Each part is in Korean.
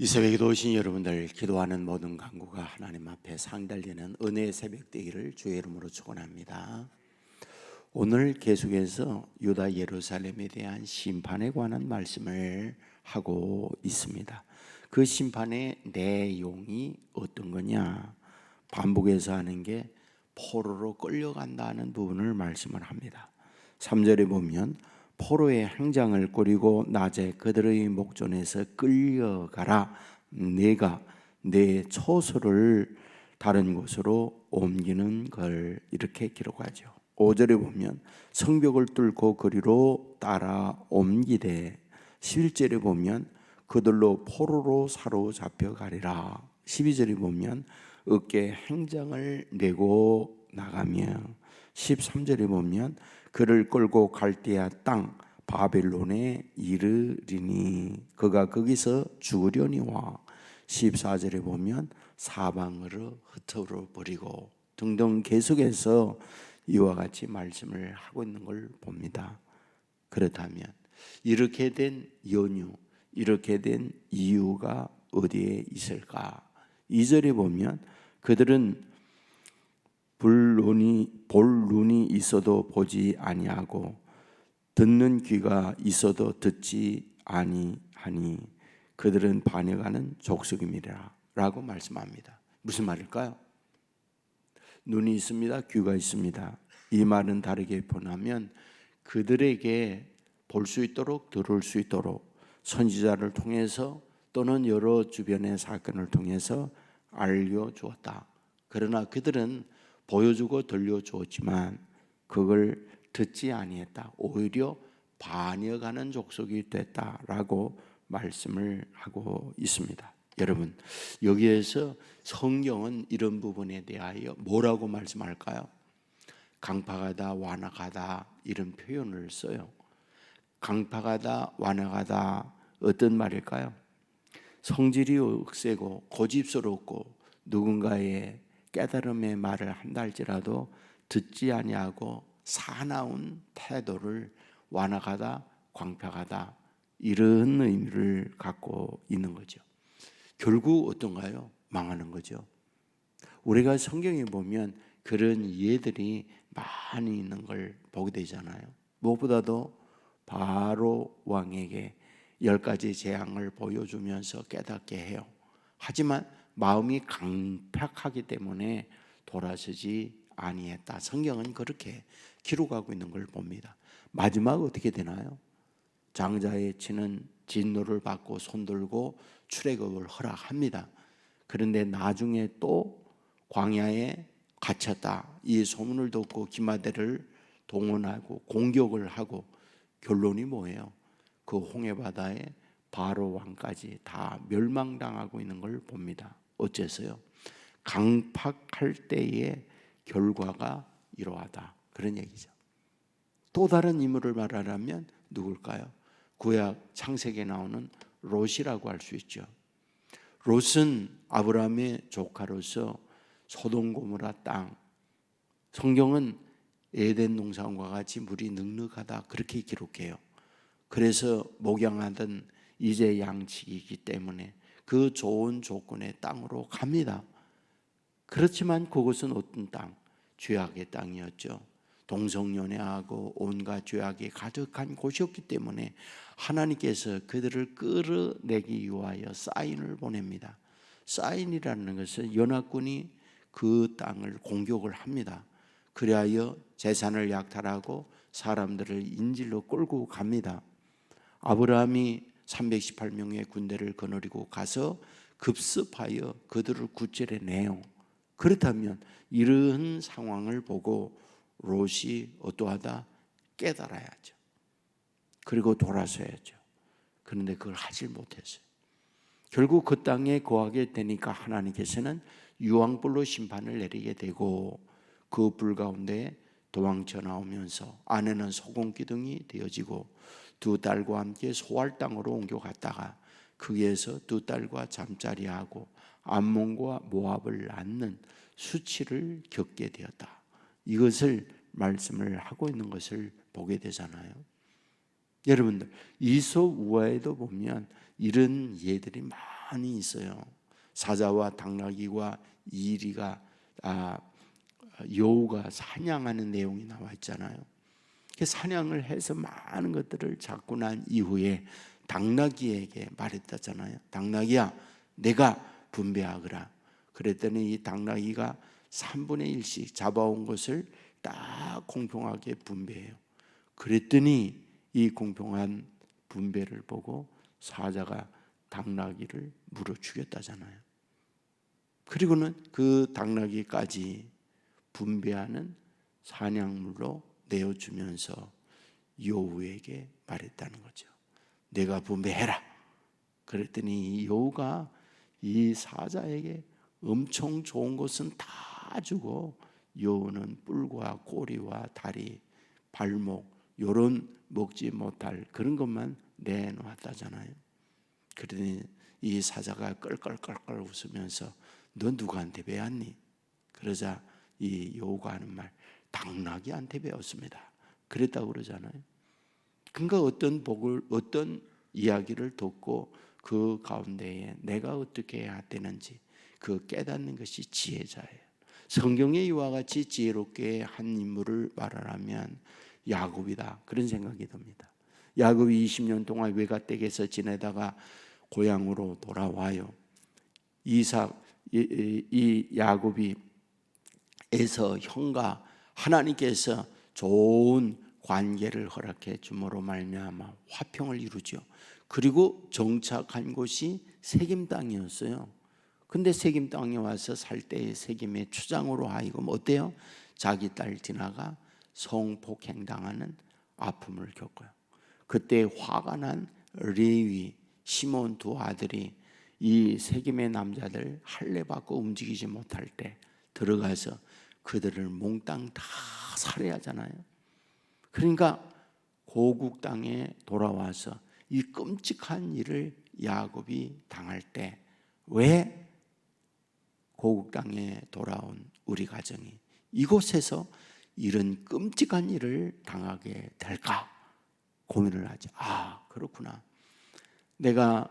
이 새벽에도 오신 여러분들, 기도하는 모든 간구가 하나님 앞에 상달되는 은혜의 새벽 되기를 주의 이름으로 축원합니다. 오늘 계속해서 유다 예루살렘에 대한 심판에 관한 말씀을 하고 있습니다. 그 심판의 내용이 어떤 거냐? 반복해서 하는 게 포로로 끌려간다는 부분을 말씀을 합니다. 3절에 보면 포로의 행장을 꾸리고 낮에 그들의 목전에서 끌려가라. 내가 내 처소를 다른 곳으로 옮기는 걸, 이렇게 기록하죠. 5절에 보면 성벽을 뚫고 그리로 따라 옮기되, 11절에 보면 그들로 포로로 사로잡혀 가리라. 12절에 보면 어깨에 행장을 내고 나가며, 13절에 보면 그를 끌고 갈대아 땅 바벨론에 이르리니 그가 거기서 죽으려니와, 14절에 보면 사방으로 흩어져 버리고 등등 계속해서 이와 같이 말씀을 하고 있는 걸 봅니다. 그렇다면 이렇게 된 연유, 이렇게 된 이유가 어디에 있을까? 2절에 보면 그들은 볼 눈이 있어도 보지 아니하고 듣는 귀가 있어도 듣지 아니하니 그들은 반역하는 족속임이라 라고 말씀합니다. 무슨 말일까요? 눈이 있습니다. 귀가 있습니다. 이 말은 다르게 표현하면 그들에게 볼 수 있도록, 들을 수 있도록 선지자를 통해서 또는 여러 주변의 사건을 통해서 알려주었다. 그러나 그들은 보여주고 들려주었지만 그걸 듣지 아니했다. 오히려 반역하는 족속이 됐다라고 말씀을 하고 있습니다. 여러분, 여기에서 성경은 이런 부분에 대하여 뭐라고 말씀할까요? 강팍하다, 완악하다, 이런 표현을 써요. 강팍하다, 완악하다, 어떤 말일까요? 성질이 억세고 고집스럽고 누군가의 깨달음의 말을 한다 할지라도 듣지 아니하고 사나운 태도를 완악하다, 광팍하다, 이런 의미를 갖고 있는 거죠. 결국 어떤가요? 망하는 거죠. 우리가 성경에 보면 그런 예들이 많이 있는 걸 보게 되잖아요. 무엇보다도 바로 왕에게 10가지 재앙을 보여주면서 깨닫게 해요. 하지만 마음이 강팍하기 때문에 돌아서지 아니했다. 성경은 그렇게 기록하고 있는 걸 봅니다. 마지막 어떻게 되나요? 장자의 치는 진노를 받고 손들고 출애굽을 허락합니다. 그런데 나중에 또 광야에 갇혔다, 이 소문을 듣고 기마대를 동원하고 공격을 하고 결론이 뭐예요? 그 홍해바다에 바로 왕까지 다 멸망당하고 있는 걸 봅니다. 어째서요? 강팍할 때의 결과가 이러하다, 그런 얘기죠. 또 다른 인물을 말하자면 누굴까요? 구약 창세기에 나오는 롯이라고 할 수 있죠. 롯은 아브라함의 조카로서 소돔 고모라 땅, 성경은 에덴 동산과 같이 물이 넉넉하다, 그렇게 기록해요. 그래서 목양하던 이제 양치기이기 때문에 그 좋은 조건의 땅으로 갑니다. 그렇지만 그것은 어떤 땅? 죄악의 땅이었죠. 동성연애하고 온갖 죄악이 가득한 곳이었기 때문에 하나님께서 그들을 끌어내기 위하여 사인을 보냅니다. 사인이라는 것은 연합군이 그 땅을 공격을 합니다. 그리하여 재산을 약탈하고 사람들을 인질로 끌고 갑니다. 아브라함이 318명의 군대를 거느리고 가서 급습하여 그들을 구출해내요. 그렇다면 이런 상황을 보고 롯이 어떠하다? 깨달아야죠. 그리고 돌아서야죠. 그런데 그걸 하질 못했어요. 결국 그 땅에 거하게 되니까 하나님께서는 유황불로 심판을 내리게 되고 그 불 가운데 도망쳐 나오면서 아내는 소금기둥이 되어지고 두 딸과 함께 소알 땅으로 옮겨갔다가 거기에서 두 딸과 잠자리하고 암몬과 모압을 낳는 수치를 겪게 되었다. 이것을 말씀을 하고 있는 것을 보게 되잖아요. 여러분들, 이솝 우화에도 보면 이런 예들이 많이 있어요. 사자와 당나귀와 이리가 여우가 사냥하는 내용이 나와 있잖아요. 사냥을 해서 많은 것들을 잡고 난 이후에 당나귀에게 말했다잖아요. 당나귀야, 내가 분배하거라. 그랬더니 이 당나귀가 3분의 1씩 잡아온 것을 딱 공평하게 분배해요. 그랬더니 이 공평한 분배를 보고 사자가 당나귀를 물어 죽였다잖아요. 그리고는 그 당나귀까지 분배하는 사냥물로 내어주면서 여우에게 말했다는 거죠. 내가 분배해라. 그랬더니 여우가 이 사자에게 엄청 좋은 것은 다 주고 여우는 뿔과 꼬리와 다리, 발목 이런 먹지 못할 그런 것만 내놓았다잖아요. 그러더니 이 사자가 껄껄껄껄 웃으면서 너 누구한테 배웠니? 그러자 이 여우가 하는 말, 당나귀한테 배웠습니다. 그랬다고 그러잖아요. 그러니까 어떤 이야기를 듣고 그 가운데에 내가 어떻게 해야 되는지 그 깨닫는 것이 지혜자예요. 성경에 이와 같이 지혜롭게 한 인물을 말하라면 야곱이다, 그런 생각이 듭니다. 야곱이 20년 동안 외가댁에서 지내다가 고향으로 돌아와요. 이 야곱이 에서 형과 하나님께서 좋은 관계를 허락해 주므로 말미암아 화평을 이루죠. 그리고 정착한 곳이 세겜 땅이었어요. 근데 세겜 땅에 와서 살 때의 세겜의 추장으로 하여금 어때요? 자기 딸 디나가 성폭행당하는 아픔을 겪어요. 그때 화가 난 레위, 시몬 두 아들이 이 세겜의 남자들 할례 받고 움직이지 못할 때 들어가서 그들을 몽땅 다 살해하잖아요. 그러니까 고국 땅에 돌아와서 이 끔찍한 일을 야곱이 당할 때 왜 고국 땅에 돌아온 우리 가정이 이곳에서 이런 끔찍한 일을 당하게 될까 고민을 하죠. 그렇구나. 내가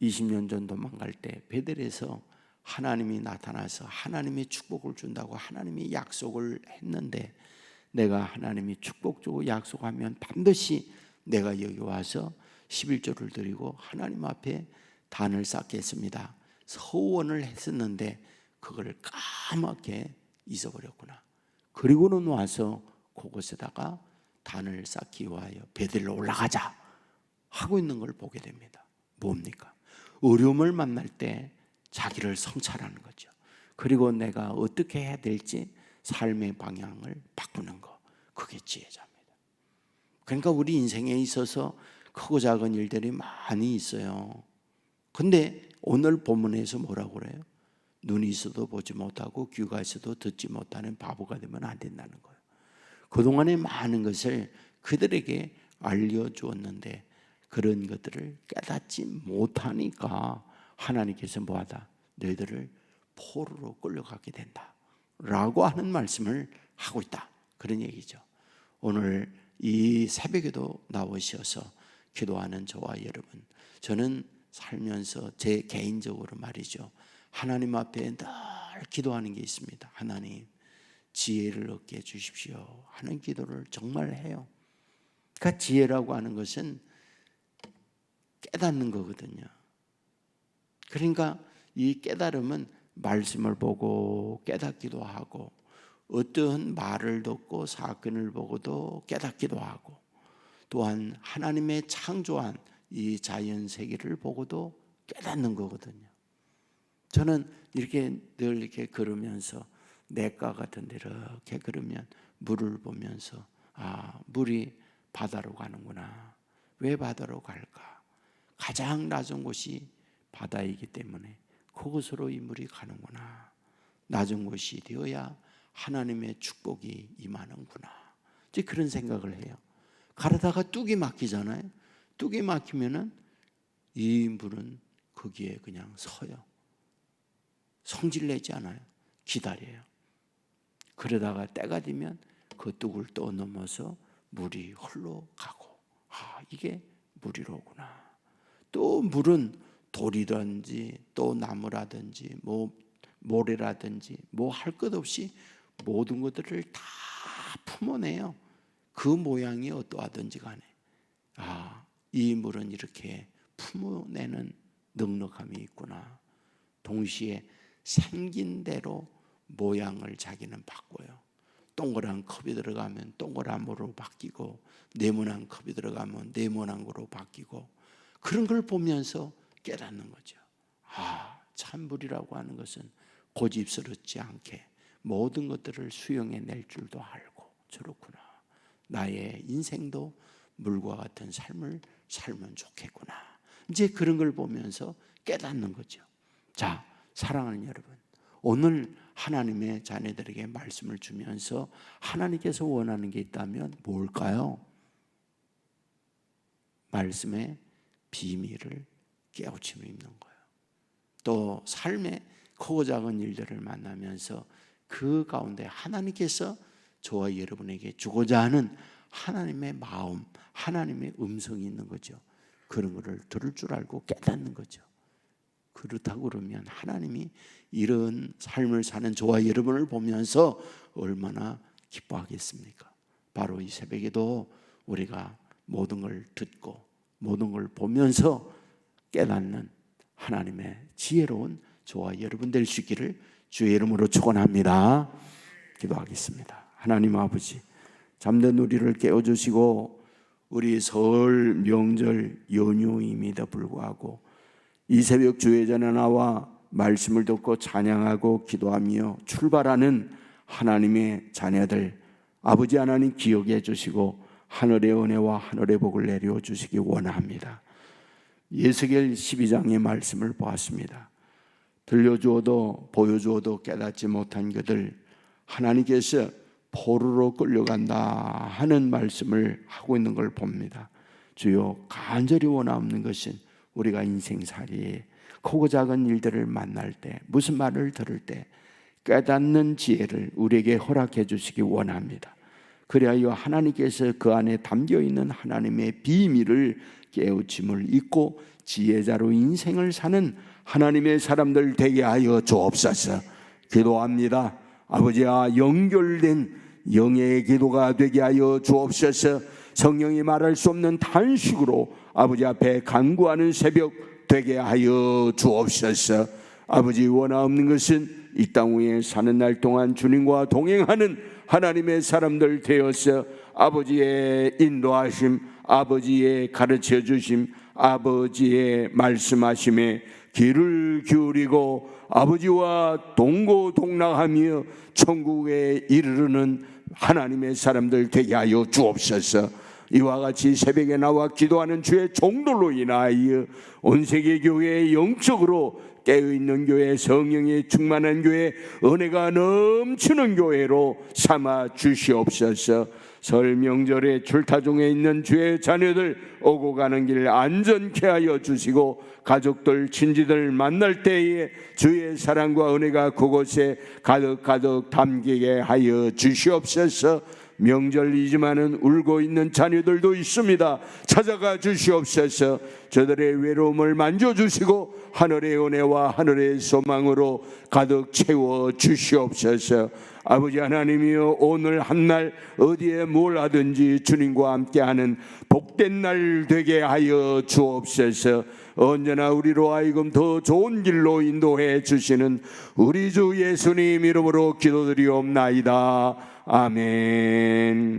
20년 전 도망갈 때 베델에서 하나님이 나타나서 하나님의 축복을 준다고 하나님이 약속을 했는데 내가 하나님이 축복 주고 약속하면 반드시 내가 여기 와서 11조를 드리고 하나님 앞에 단을 쌓겠습니다. 서원을 했었는데 그걸 까맣게 잊어버렸구나. 그리고는 와서 그곳에다가 단을 쌓기 위하여 베델로 올라가자 하고 있는 걸 보게 됩니다. 뭡니까? 어려움을 만날 때 자기를 성찰하는 거죠. 그리고 내가 어떻게 해야 될지 삶의 방향을 바꾸는 거, 그게 지혜자입니다. 그러니까 우리 인생에 있어서 크고 작은 일들이 많이 있어요. 근데 오늘 본문에서 뭐라고 그래요? 눈이 있어도 보지 못하고 귀가 있어도 듣지 못하는 바보가 되면 안 된다는 거예요. 그동안의 많은 것을 그들에게 알려주었는데 그런 것들을 깨닫지 못하니까 하나님께서 뭐하다? 너희들을 포로로 끌려가게 된다 라고 하는 말씀을 하고 있다, 그런 얘기죠. 오늘 이 새벽에도 나오셔서 기도하는 저와 여러분, 저는 살면서 제 개인적으로 말이죠, 하나님 앞에 늘 기도하는 게 있습니다. 하나님 지혜를 얻게 해주십시오 하는 기도를 정말 해요. 그러니까 지혜라고 하는 것은 깨닫는 거거든요. 그러니까 이 깨달음은 말씀을 보고 깨닫기도 하고 어떤 말을 듣고 사건을 보고도 깨닫기도 하고 또한 하나님의 창조한 이 자연 세계를 보고도 깨닫는 거거든요. 저는 이렇게 늘 이렇게 걸으면서 냇가 같은 데 이렇게 걸으면 물을 보면서 물이 바다로 가는구나. 왜 바다로 갈까? 가장 낮은 곳이 바다이기 때문에 그곳으로 이 물이 가는구나. 낮은 곳이 되어야 하나님의 축복이 임하는구나. 이제 그런 생각을 해요. 가르다가 뚝이 막히잖아요. 뚝이 막히면은 이 물은 거기에 그냥 서요. 성질내지 않아요. 기다려요. 그러다가 때가 되면 그 뚝을 또 넘어서 물이 흘러가고 이게 물이로구나. 또 물은 돌이든지 또 나무라든지 뭐 모래라든지 뭐 할 것 없이 모든 것들을 다 품어내요. 그 모양이 어떠하든지 간에 이 물은 이렇게 품어내는 넉넉함이 있구나. 동시에 생긴 대로 모양을 자기는 바꿔요. 동그란 컵이 들어가면 동그란 물로 바뀌고, 네모난 컵이 들어가면 네모난 거로 바뀌고, 그런 걸 보면서 깨닫는 거죠. 찬물이라고 하는 것은 고집스럽지 않게 모든 것들을 수용해낼 줄도 알고, 저렇구나. 나의 인생도 물과 같은 삶을 살면 좋겠구나. 이제 그런 걸 보면서 깨닫는 거죠. 자, 사랑하는 여러분, 오늘 하나님의 자녀들에게 말씀을 주면서 하나님께서 원하는 게 있다면 뭘까요? 말씀의 비밀을 깨우침을 입는 거예요. 또 삶의 크고 작은 일들을 만나면서 그 가운데 하나님께서 저와 여러분에게 주고자 하는 하나님의 마음, 하나님의 음성이 있는 거죠. 그런 것을 들을 줄 알고 깨닫는 거죠. 그렇다고 그러면 하나님이 이런 삶을 사는 저와 여러분을 보면서 얼마나 기뻐하겠습니까? 바로 이 새벽에도 우리가 모든 걸 듣고 모든 걸 보면서 깨닫는 하나님의 지혜로운 저와 여러분 될 수 있기를 주의 이름으로 축원합니다. 기도하겠습니다. 하나님 아버지, 잠든 우리를 깨워주시고 우리 설 명절 연휴임에도 불구하고 이 새벽 주의 전에 나와 말씀을 듣고 찬양하고 기도하며 출발하는 하나님의 자녀들, 아버지 하나님 기억해 주시고 하늘의 은혜와 하늘의 복을 내려 주시기 원합니다. 예수겔 12장의 말씀을 보았습니다. 들려주어도 보여주어도 깨닫지 못한 그들, 하나님께서 포로로 끌려간다 하는 말씀을 하고 있는 걸 봅니다. 주여, 간절히 원하는 것은 우리가 인생살이에 크고 작은 일들을 만날 때, 무슨 말을 들을 때 깨닫는 지혜를 우리에게 허락해 주시기 원합니다. 그리하여 하나님께서 그 안에 담겨있는 하나님의 비밀을 깨우침을 잊고 지혜자로 인생을 사는 하나님의 사람들 되게 하여 주옵소서. 기도합니다. 아버지와 연결된 영의 기도가 되게 하여 주옵소서. 성령이 말할 수 없는 단식으로 아버지 앞에 간구하는 새벽 되게 하여 주옵소서. 아버지, 원하옵는 것은 이 땅 위에 사는 날 동안 주님과 동행하는 하나님의 사람들 되어서 아버지의 인도하심, 아버지의 가르쳐 주심, 아버지의 말씀하심에 귀를 기울이고 아버지와 동고동락하며 천국에 이르르는 하나님의 사람들 되게 하여 주옵소서. 이와 같이 새벽에 나와 기도하는 주의 종들로 인하여 온 세계 교회의 영적으로 깨어있는 교회, 성령이 충만한 교회, 은혜가 넘치는 교회로 삼아 주시옵소서. 설 명절에 출타 중에 있는 주의 자녀들 오고 가는 길 안전케 하여 주시고, 가족들 친지들 만날 때에 주의 사랑과 은혜가 그곳에 가득가득 담기게 하여 주시옵소서. 명절이지만은 울고 있는 자녀들도 있습니다. 찾아가 주시옵소서. 저들의 외로움을 만져주시고 하늘의 은혜와 하늘의 소망으로 가득 채워 주시옵소서. 아버지 하나님이여, 오늘 한날 어디에 뭘 하든지 주님과 함께하는 복된 날 되게 하여 주옵소서. 언제나 우리로 하여금 더 좋은 길로 인도해 주시는 우리 주 예수님 이름으로 기도드리옵나이다. 아멘.